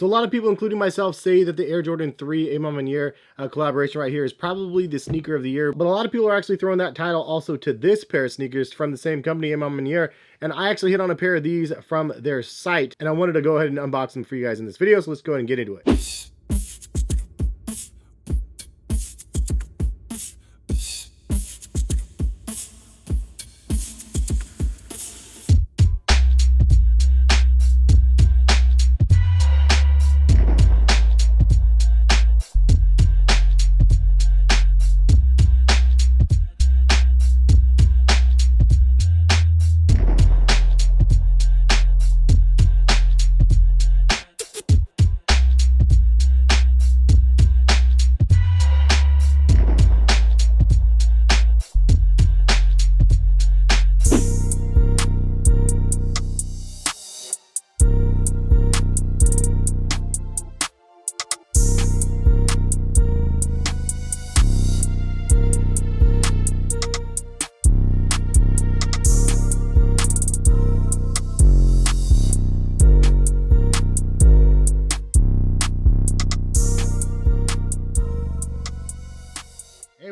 So a lot of people, including myself, say that the Air Jordan 3 A Ma Maniére collaboration right here is probably the sneaker of the year. But a lot of people are actually throwing that title also to this pair of sneakers from the same company, A Ma Maniére. And I actually hit on a pair of these from their site, and I wanted to go ahead and unbox them for you guys in this video. So let's go ahead and get into it.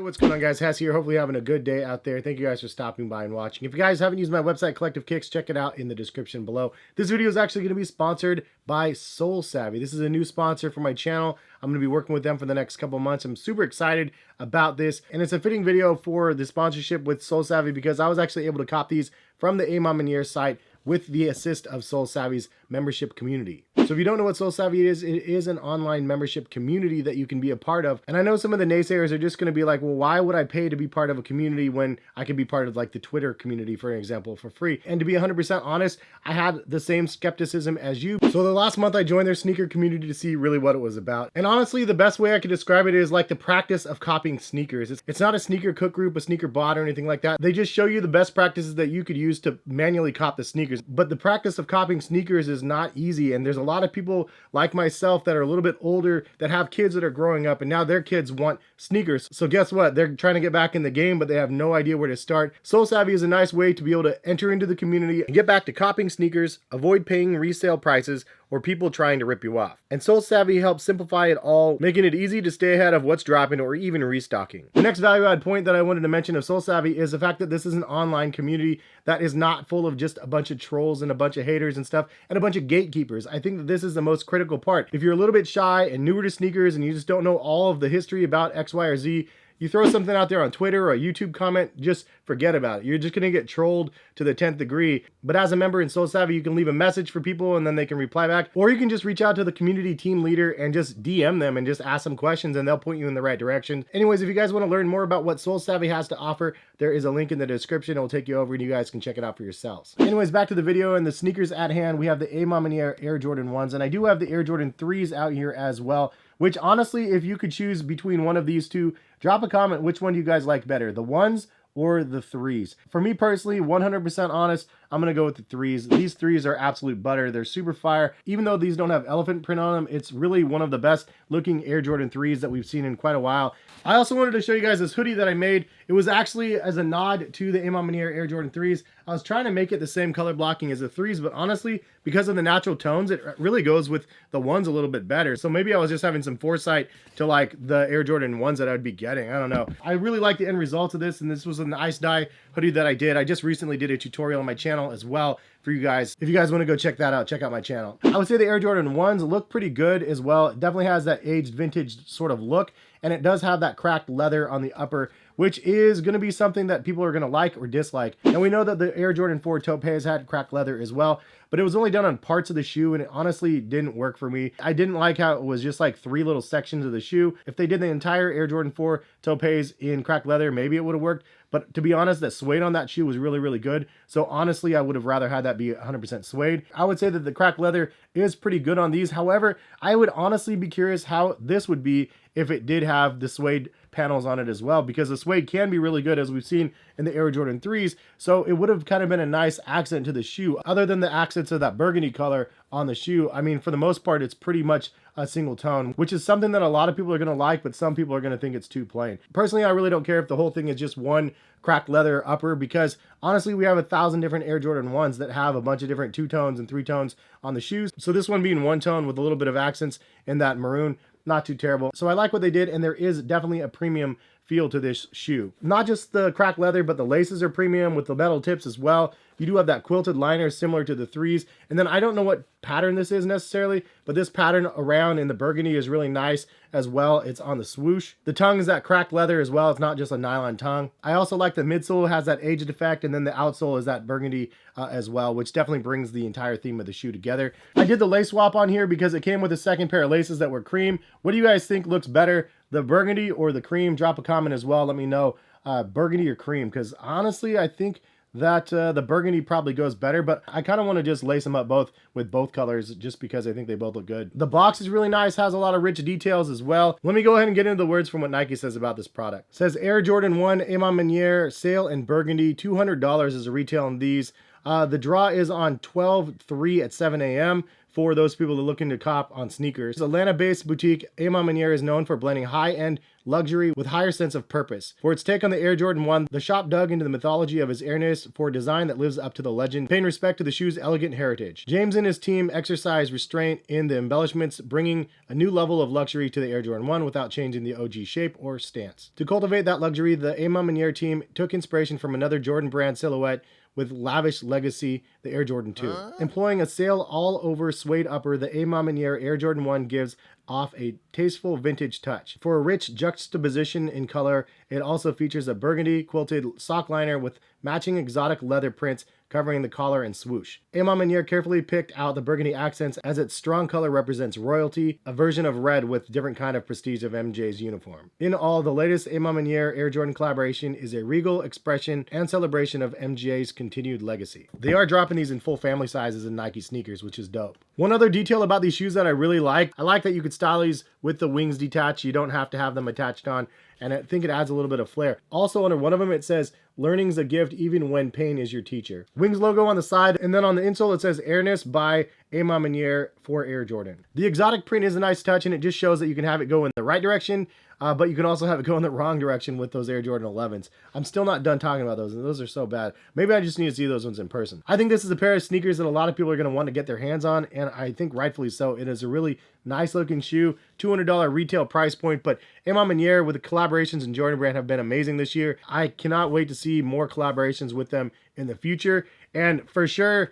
What's going on, guys? Hes here. Hopefully you're having a good day out there. Thank you guys for stopping by and watching. If you guys haven't used my website, Collective Kicks, check it out in the description below. This video is actually going to be sponsored by Savy. This is a new sponsor for my channel. I'm going to be working with them for the next couple months. I'm super excited about this, and it's a fitting video for the sponsorship with Savy because I was actually able to cop these from the A Ma Maniére site with the assist of Savy's membership community. So if you don't know what Savy is, it is an online membership community that you can be a part of. And I know some of the naysayers are just going to be like, well, why would I pay to be part of a community when I could be part of like the Twitter community, for example, for free? And to be 100% honest, I had the same skepticism as you. So the last month I joined their sneaker community to see really what it was about. And honestly, the best way I could describe it is like the practice of copying sneakers. It's not a sneaker cook group, a sneaker bot or anything like that. They just show you the best practices that you could use to manually cop the sneakers. But the practice of copying sneakers is not easy, and there's a lot of people like myself that are a little bit older that have kids that are growing up, and now their kids want sneakers. So guess what? They're trying to get back in the game, but they have no idea where to start. Savy is a nice way to be able to enter into the community and get back to copying sneakers, avoid paying resale prices, or people trying to rip you off. And Savy helps simplify it all, making it easy to stay ahead of what's dropping or even restocking. The next value add point that I wanted to mention of Savy is the fact that this is an online community that is not full of just a bunch of trolls and a bunch of haters and stuff and a bunch of gatekeepers. I think that this is the most critical part. If you're a little bit shy and newer to sneakers and you just don't know all of the history about X, Y, or Z, you throw something out there on Twitter or a YouTube comment, just forget about it. You're just going to get trolled to the 10th degree. But as a member in Savy, you can leave a message for people and then they can reply back. Or you can just reach out to the community team leader and just DM them and just ask them questions and they'll point you in the right direction. Anyways, if you guys want to learn more about what Savy has to offer, there is a link in the description. It'll take you over and you guys can check it out for yourselves. Anyways, back to the video and the sneakers at hand. We have the A Ma Maniére Air Jordan 1s, and I do have the Air Jordan 3s out here as well. Which honestly, if you could choose between one of these two, drop a comment which one you guys like better, the 1s or the 3s. For me personally, 100% honest, I'm going to go with the 3s. These 3s are absolute butter. They're super fire. Even though these don't have elephant print on them, it's really one of the best looking Air Jordan 3s that we've seen in quite a while. I also wanted to show you guys this hoodie that I made. It was actually as a nod to the A Ma Maniére Air Jordan 3s. I was trying to make it the same color blocking as the 3s, but honestly, because of the natural tones, it really goes with the 1s a little bit better. So maybe I was just having some foresight to like the Air Jordan 1s that I'd be getting. I don't know. I really like the end result of this, and this was an ice dye hoodie that I did. I just recently did a tutorial on my channel as well for you guys. If you guys want to go check that out, check out my channel. I would say the Air Jordan 1s look pretty good as well. It definitely has that aged vintage sort of look, and it does have that cracked leather on the upper, which is going to be something that people are going to like or dislike. And we know that the Air Jordan 4 Topaz had cracked leather as well, but it was only done on parts of the shoe, and it honestly didn't work for me. I didn't like how it was just like 3 little sections of the shoe. If they did the entire Air Jordan 4 Topaz in cracked leather, maybe it would have worked. But to be honest, the suede on that shoe was really, really good. So honestly, I would have rather had that be 100% suede. I would say that the cracked leather is pretty good on these. However, I would honestly be curious how this would be if it did have the suede panels on it as well, because the suede can be really good, as we've seen in the Air Jordan 3s. So it would have kind of been a nice accent to the shoe. Other than the accents of that burgundy color on the shoe, I mean, for the most part, it's pretty much a single tone, which is something that a lot of people are going to like, but some people are going to think it's too plain. Personally, I really don't care if the whole thing is just one cracked leather upper, because honestly, we have 1,000 different Air Jordan 1s that have a bunch of different 2-tones and 3-tones on the shoes. So this one being 1-tone with a little bit of accents in that maroon, not too terrible. So I like what they did, and there is definitely a premium feel to this shoe. Not just the cracked leather, but the laces are premium with the metal tips as well. You do have that quilted liner similar to the 3s. And then I don't know what pattern this is necessarily, but this pattern around in the burgundy is really nice as well. It's on the swoosh. The tongue is that cracked leather as well. It's not just a nylon tongue. I also like the midsole has that aged effect, and then the outsole is that burgundy as well, which definitely brings the entire theme of the shoe together. I did the lace swap on here because it came with a second pair of laces that were cream. What do you guys think looks better, the burgundy or the cream? Drop a comment as well. Let me know burgundy or cream, because honestly, I think that the burgundy probably goes better, but I kind of want to just lace them up both with both colors just because I think they both look good. The box is really nice, has a lot of rich details as well. Let me go ahead and get into the words from what Nike says about this product. It says Air Jordan 1 A Ma Maniére sale in burgundy, $200 is a retail on these. The draw is on 12/3 at 7 a.m. for those people that are looking to cop on sneakers. This Atlanta-based boutique A Ma Maniére is known for blending high-end luxury with higher sense of purpose. For its take on the Air Jordan 1, the shop dug into the mythology of His Airness for a design that lives up to the legend, paying respect to the shoe's elegant heritage. James and his team exercised restraint in the embellishments, bringing a new level of luxury to the Air Jordan 1 without changing the OG shape or stance. To cultivate that luxury, the A Ma Maniére team took inspiration from another Jordan brand silhouette with lavish legacy, the Air Jordan 2. Employing a sail all over suede upper, the A Ma Maniére Air Jordan 1 gives off a tasteful vintage touch. For a rich juxtaposition in color, it also features a burgundy quilted sock liner with matching exotic leather prints covering the collar and swoosh. A Ma Maniére carefully picked out the burgundy accents as its strong color represents royalty, a version of red with different kind of prestige of MJ's uniform. In all, the latest A Ma Maniére Air Jordan collaboration is a regal expression and celebration of MJ's continued legacy. They are dropping these in full family sizes in Nike sneakers, which is dope. One other detail about these shoes that I really like, I like that you could style these with the wings detached. You don't have to have them attached on, and I think it adds a little bit of flair. Also, under one of them, it says, "Learning's a gift even when pain is your teacher." Wings logo on the side, and then on the insole, it says Airness by A Ma Maniére for Air Jordan. The exotic print is a nice touch, and it just shows that you can have it go in the right direction, but you can also have it go in the wrong direction with those Air Jordan 11s. I'm still not done talking about those, and those are so bad. Maybe I just need to see those ones in person. I think this is a pair of sneakers that a lot of people are going to want to get their hands on, and I think rightfully so. It is a really nice looking shoe, $200 retail price point, but A Ma Maniére with the collaborations in Jordan Brand have been amazing this year. I cannot wait to see more collaborations with them in the future, and for sure,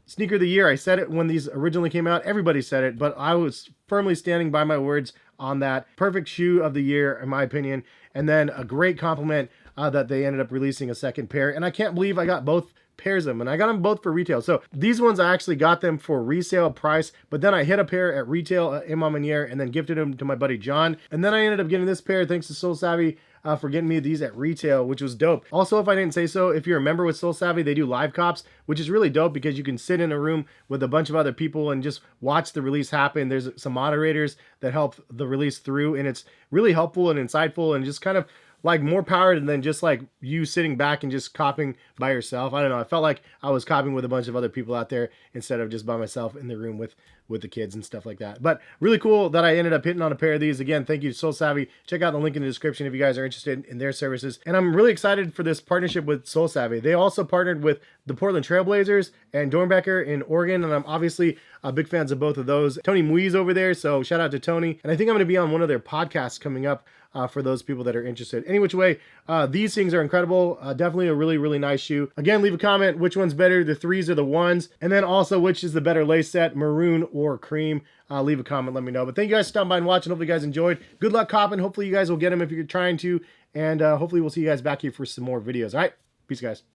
sneaker of the year. I said it when these originally came out. Everybody said it, but I was firmly standing by my words on that. Perfect shoe of the year, in my opinion. And then a great compliment that they ended up releasing a second pair. And I can't believe I got both pairs of them, and I got them both for retail. So these ones, I actually got them for resale price, but then I hit a pair at retail at A Ma Maniére and then gifted them to my buddy John. And then I ended up getting this pair thanks to Soul Savvy for getting me these at retail, which was dope. Also, if I didn't say so, if you're a member with Soul Savvy, they do live cops, which is really dope because you can sit in a room with a bunch of other people and just watch the release happen. There's some moderators that help the release through, and it's really helpful and insightful and just kind of like more powered than just like you sitting back and just copying by yourself. I don't know. I felt like I was copying with a bunch of other people out there instead of just by myself in the room with the kids and stuff like that. But really cool that I ended up hitting on a pair of these. Again, thank you to Soul Savvy. Check out the link in the description if you guys are interested in their services. And I'm really excited for this partnership with Soul Savvy. They also partnered with the Portland Trailblazers and Dornbecker in Oregon, and I'm obviously big fans of both of those. Tony Muiz over there, so shout out to Tony. And I think I'm going to be on one of their podcasts coming up for those people that are interested. Any which way, these things are incredible. Definitely a really, really nice shoe. Again, leave a comment which one's better, the 3s or the 1s, and then also which is the better lace set, maroon or cream. Leave a comment, let me know. But thank you guys for stopping by and watching. Hopefully you guys enjoyed. Good luck copping. Hopefully you guys will get them if you're trying to, and hopefully we'll see you guys back here for some more videos. All right, peace guys.